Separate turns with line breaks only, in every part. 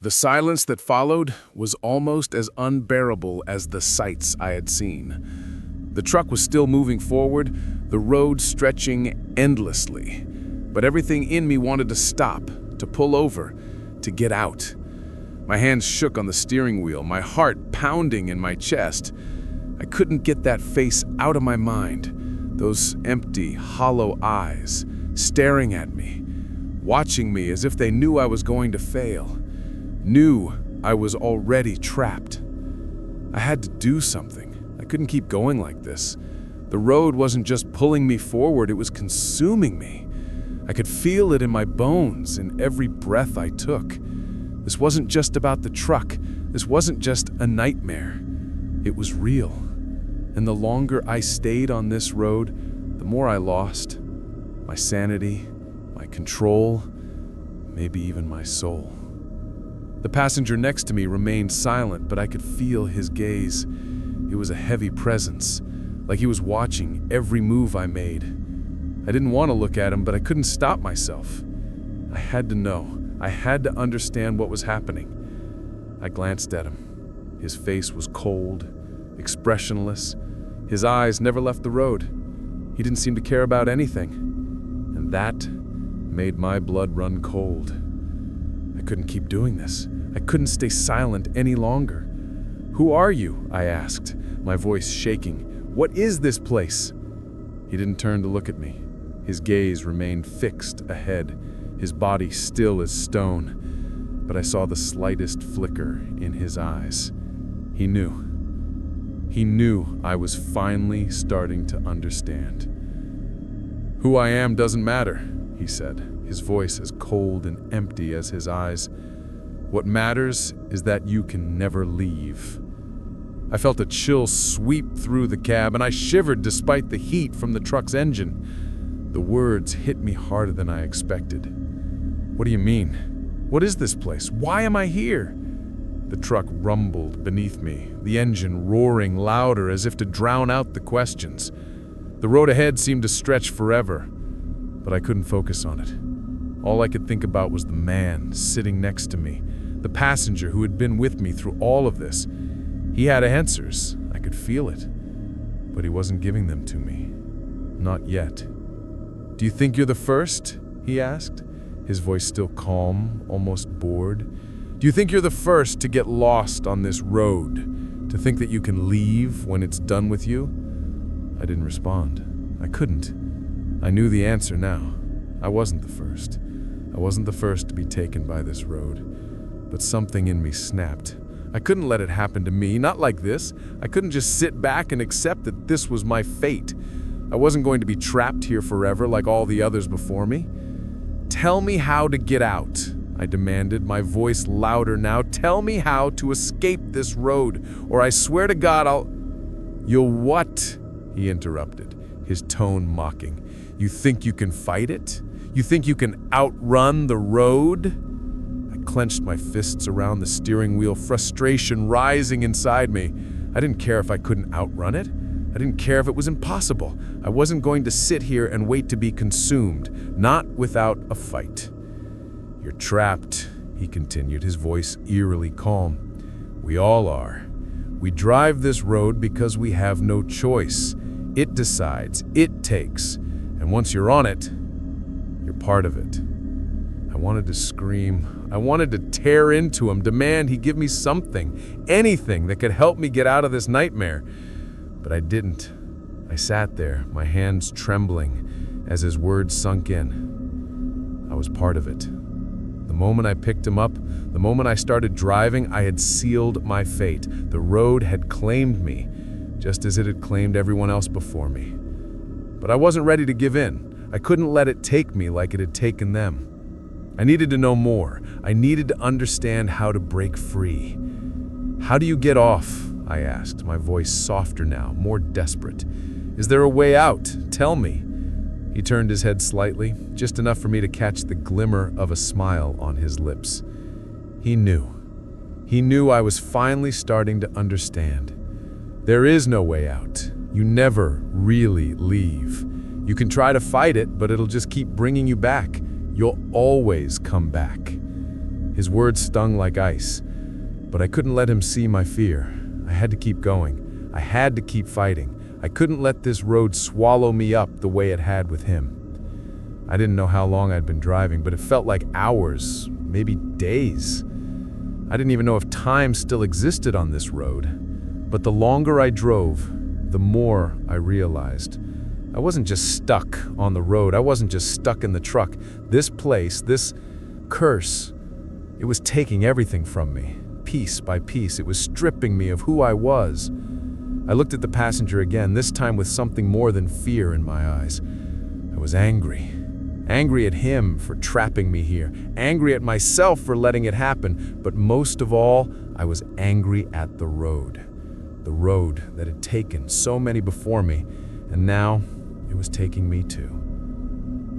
The silence that followed was almost as unbearable as the sights I had seen. The truck was still moving forward, the road stretching endlessly. But everything in me wanted to stop, to pull over, to get out. My hands shook on the steering wheel, my heart pounding in my chest. I couldn't get that face out of my mind, those empty, hollow eyes staring at me, watching me as if they knew I was going to fail, knew I was already trapped. I had to do something. I couldn't keep going like this. The road wasn't just pulling me forward, it was consuming me. I could feel it in my bones, in every breath I took. This wasn't just about the truck. This wasn't just a nightmare. It was real. And the longer I stayed on this road, the more I lost. My sanity, my control, maybe even my soul. The passenger next to me remained silent, but I could feel his gaze. It was a heavy presence, like he was watching every move I made. I didn't want to look at him, but I couldn't stop myself. I had to know. I had to understand what was happening. I glanced at him. His face was cold, expressionless. His eyes never left the road. He didn't seem to care about anything. And that made my blood run cold. I couldn't keep doing this. I couldn't stay silent any longer. "Who are you?" I asked, my voice shaking. "What is this place?" He didn't turn to look at me. His gaze remained fixed ahead, his body still as stone, but I saw the slightest flicker in his eyes. He knew. He knew I was finally starting to understand. "Who I am doesn't matter," he said, his voice as cold and empty as his eyes. "What matters is that you can never leave." I felt a chill sweep through the cab, and I shivered despite the heat from the truck's engine. The words hit me harder than I expected. "What do you mean? What is this place? Why am I here?" The truck rumbled beneath me, the engine roaring louder as if to drown out the questions. The road ahead seemed to stretch forever, but I couldn't focus on it. All I could think about was the man sitting next to me, the passenger who had been with me through all of this. He had answers, I could feel it, but he wasn't giving them to me. Not yet. "Do you think you're the first?" he asked, his voice still calm, almost bored. "Do you think you're the first to get lost on this road? To think that you can leave when it's done with you?" I didn't respond. I couldn't. I knew the answer now. I wasn't the first. I wasn't the first to be taken by this road. But something in me snapped. I couldn't let it happen to me, not like this. I couldn't just sit back and accept that this was my fate. I wasn't going to be trapped here forever like all the others before me. "Tell me how to get out," I demanded, my voice louder now. "Tell me how to escape this road, or I swear to God I'll—" "You'll what?" he interrupted, his tone mocking. "You think you can fight it? You think you can outrun the road?" I clenched my fists around the steering wheel, frustration rising inside me. I didn't care if I couldn't outrun it. I didn't care if it was impossible. I wasn't going to sit here and wait to be consumed, not without a fight. "You're trapped," he continued, his voice eerily calm. "We all are. We drive this road because we have no choice. It decides, it takes, and once you're on it, you're part of it." I wanted to scream. I wanted to tear into him, demand he give me something, anything that could help me get out of this nightmare. But I didn't. I sat there, my hands trembling, as his words sunk in. I was part of it. The moment I picked him up, the moment I started driving, I had sealed my fate. The road had claimed me, just as it had claimed everyone else before me. But I wasn't ready to give in. I couldn't let it take me like it had taken them. I needed to know more. I needed to understand how to break free. "How do you get off?" I asked, my voice softer now, more desperate. "Is there a way out? Tell me." He turned his head slightly, just enough for me to catch the glimmer of a smile on his lips. He knew. He knew I was finally starting to understand. There is no way out. You never really leave. You can try to fight it, but it'll just keep bringing you back. You'll always come back.
His words stung like ice, but I couldn't let him see my fear. I had to keep going. I had to keep fighting. I couldn't let this road swallow me up the way it had with him. I didn't know how long I'd been driving, but it felt like hours, maybe days. I didn't even know if time still existed on this road. But the longer I drove, the more I realized. I wasn't just stuck on the road. I wasn't just stuck in the truck. This place, this curse, it was taking everything from me. Piece by piece, it was stripping me of who I was. I looked at the passenger again, this time with something more than fear in my eyes. I was angry. Angry at him for trapping me here. Angry at myself for letting it happen. But most of all, I was angry at the road. The road that had taken so many before me, and now it was taking me too.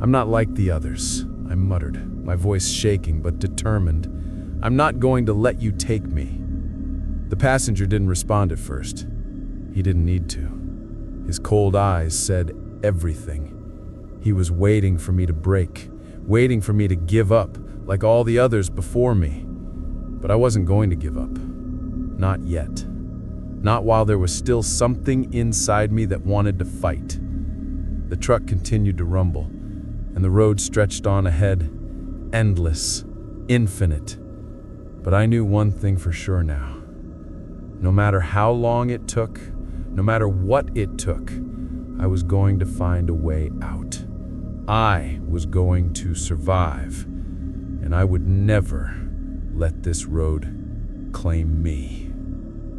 I'm not like the others, I muttered, my voice shaking but determined. I'm not going to let you take me. The passenger didn't respond at first. He didn't need to. His cold eyes said everything. He was waiting for me to break, waiting for me to give up, like all the others before me. But I wasn't going to give up. Not yet. Not while there was still something inside me that wanted to fight. The truck continued to rumble, and the road stretched on ahead, endless, infinite. But I knew one thing for sure now. No matter how long it took, no matter what it took, I was going to find a way out. I was going to survive, and I would never let this road claim me.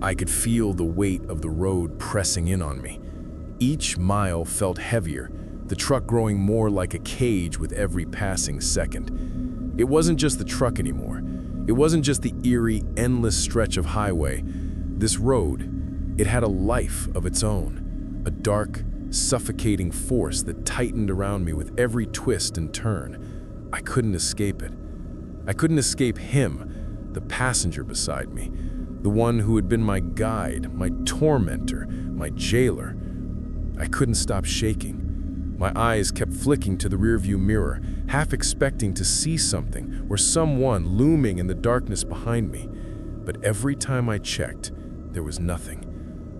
I could feel the weight of the road pressing in on me. Each mile felt heavier, the truck growing more like a cage with every passing second. It wasn't just the truck anymore. It wasn't just the eerie, endless stretch of highway. This road, it had a life of its own, a dark, suffocating force that tightened around me with every twist and turn. I couldn't escape it. I couldn't escape him, the passenger beside me, the one who had been my guide, my tormentor, my jailer. I couldn't stop shaking. My eyes kept flicking to the rearview mirror, half expecting to see something or someone looming in the darkness behind me. But every time I checked, there was nothing.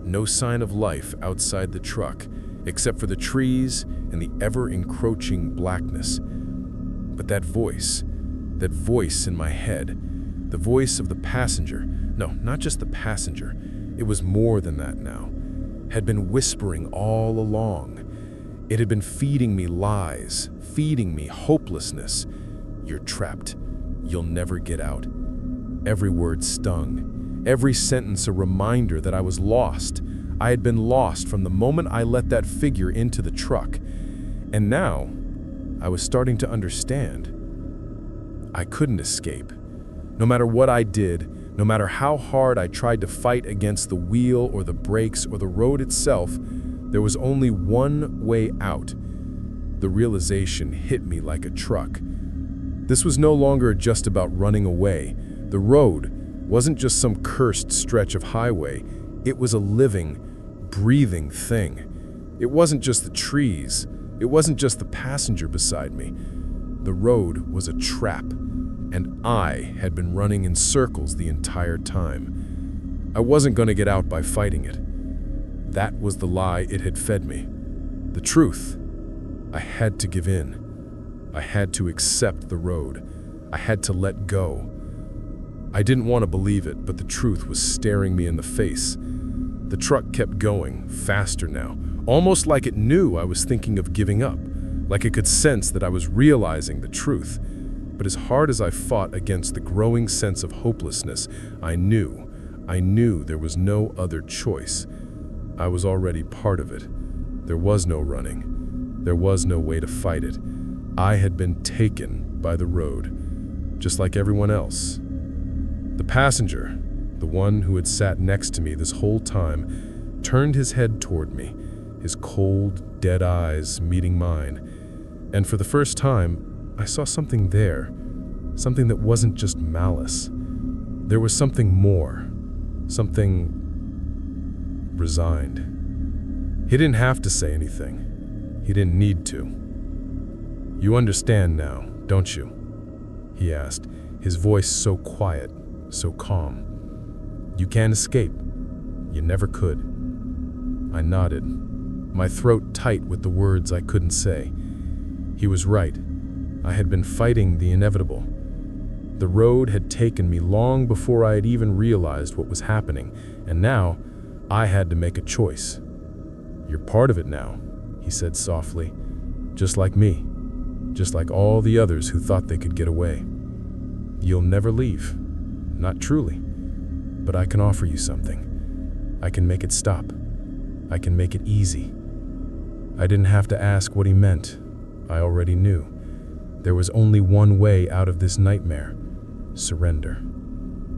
No sign of life outside the truck, except for the trees and the ever-encroaching blackness. But that voice in my head, the voice of the passenger, no, not just the passenger, it was more than that now, had been whispering all along. It had been feeding me lies, feeding me hopelessness. You're trapped. You'll never get out. Every word stung. Every sentence a reminder that I was lost. I had been lost from the moment I let that figure into the truck. And now, I was starting to understand. I couldn't escape. No matter what I did, no matter how hard I tried to fight against the wheel or the brakes or the road itself, there was only one way out. The realization hit me like a truck. This was no longer just about running away. The road wasn't just some cursed stretch of highway. It was a living, breathing thing. It wasn't just the trees. It wasn't just the passenger beside me. The road was a trap, and I had been running in circles the entire time. I wasn't going to get out by fighting it. That was the lie it had fed me. The truth. I had to give in. I had to accept the road. I had to let go. I didn't want to believe it, but the truth was staring me in the face. The truck kept going, faster now, almost like it knew I was thinking of giving up, like it could sense that I was realizing the truth. But as hard as I fought against the growing sense of hopelessness, I knew there was no other choice. I was already part of it. There was no running. There was no way to fight it. I had been taken by the road, just like everyone else. The passenger, the one who had sat next to me this whole time, turned his head toward me, his cold, dead eyes meeting mine. And for the first time, I saw something there, something that wasn't just malice. There was something more, something resigned. He didn't have to say anything. He didn't need to. You understand now, don't you? He asked,
his voice so quiet, so calm. "You can't escape. You never could." I nodded, my throat tight with the words I couldn't say. He was right. I had been fighting the inevitable. The road had taken me long before I had even realized what was happening, and now I had to make a choice. "You're part of it now," he said softly. "Just like me. Just like all the others who thought they could get away. You'll never leave. Not truly. But I can offer you something. I can make it stop. I can make it easy." I didn't have to ask what he meant. I already knew. There was only one way out of this nightmare: surrender.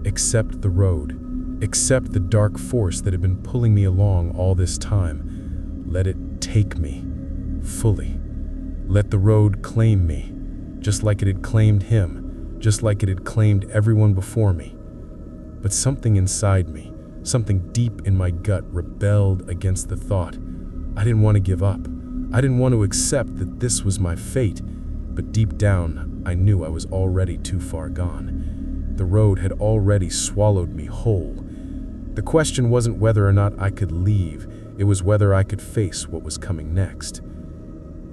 Accept the road. Accept the dark force that had been pulling me along all this time. Let it take me, fully. Let the road claim me, just like it had claimed him, just like it had claimed everyone before me. But something inside me, something deep in my gut, rebelled against the thought. I didn't want to give up. I didn't want to accept that this was my fate, but deep down, I knew I was already too far gone. The road had already swallowed me whole. The question wasn't whether or not I could leave, it was whether I could face what was coming next.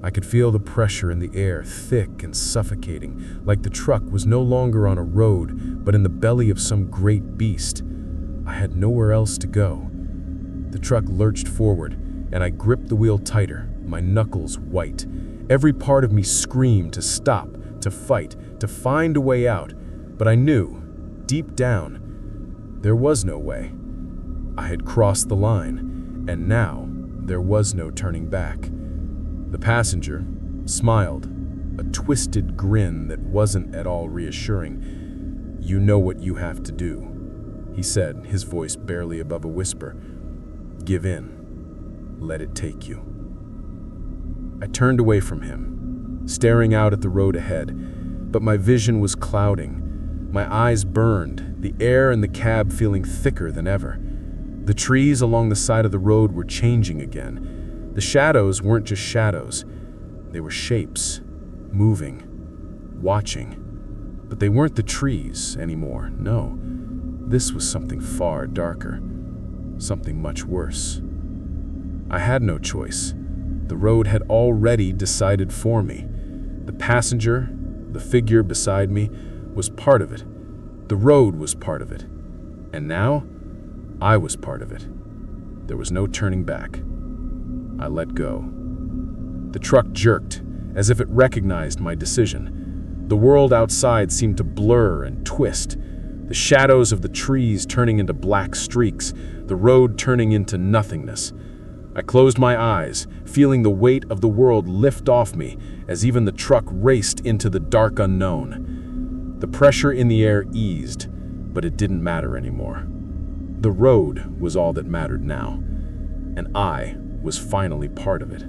I could feel the pressure in the air, thick and suffocating, like the truck was no longer on a road, but in the belly of some great beast. I had nowhere else to go. The truck lurched forward, and I gripped the wheel tighter, my knuckles white. Every part of me screamed to stop, to fight, to find a way out, but I knew, deep down, there was no way. I had crossed the line, and now there was no turning back. The passenger smiled, a twisted grin that wasn't at all reassuring. "You know what you have to do," he said, his voice barely above a whisper. "Give in. Let it take you." I turned away from him, staring out at the road ahead, but my vision was clouding. My eyes burned, the air in the cab feeling thicker than ever. The trees along the side of the road were changing again. The shadows weren't just shadows. They were shapes, moving, watching. But they weren't the trees anymore, no. This was something far darker, something much worse. I had no choice. The road had already decided for me. The passenger, the figure beside me, was part of it. The road was part of it. And now, I was part of it. There was no turning back. I let go. The truck jerked, as if it recognized my decision. The world outside seemed to blur and twist, the shadows of the trees turning into black streaks, the road turning into nothingness. I closed my eyes, feeling the weight of the world lift off me as even the truck raced into the dark unknown. The pressure in the air eased, but it didn't matter anymore. The road was all that mattered now, and I was finally part of it.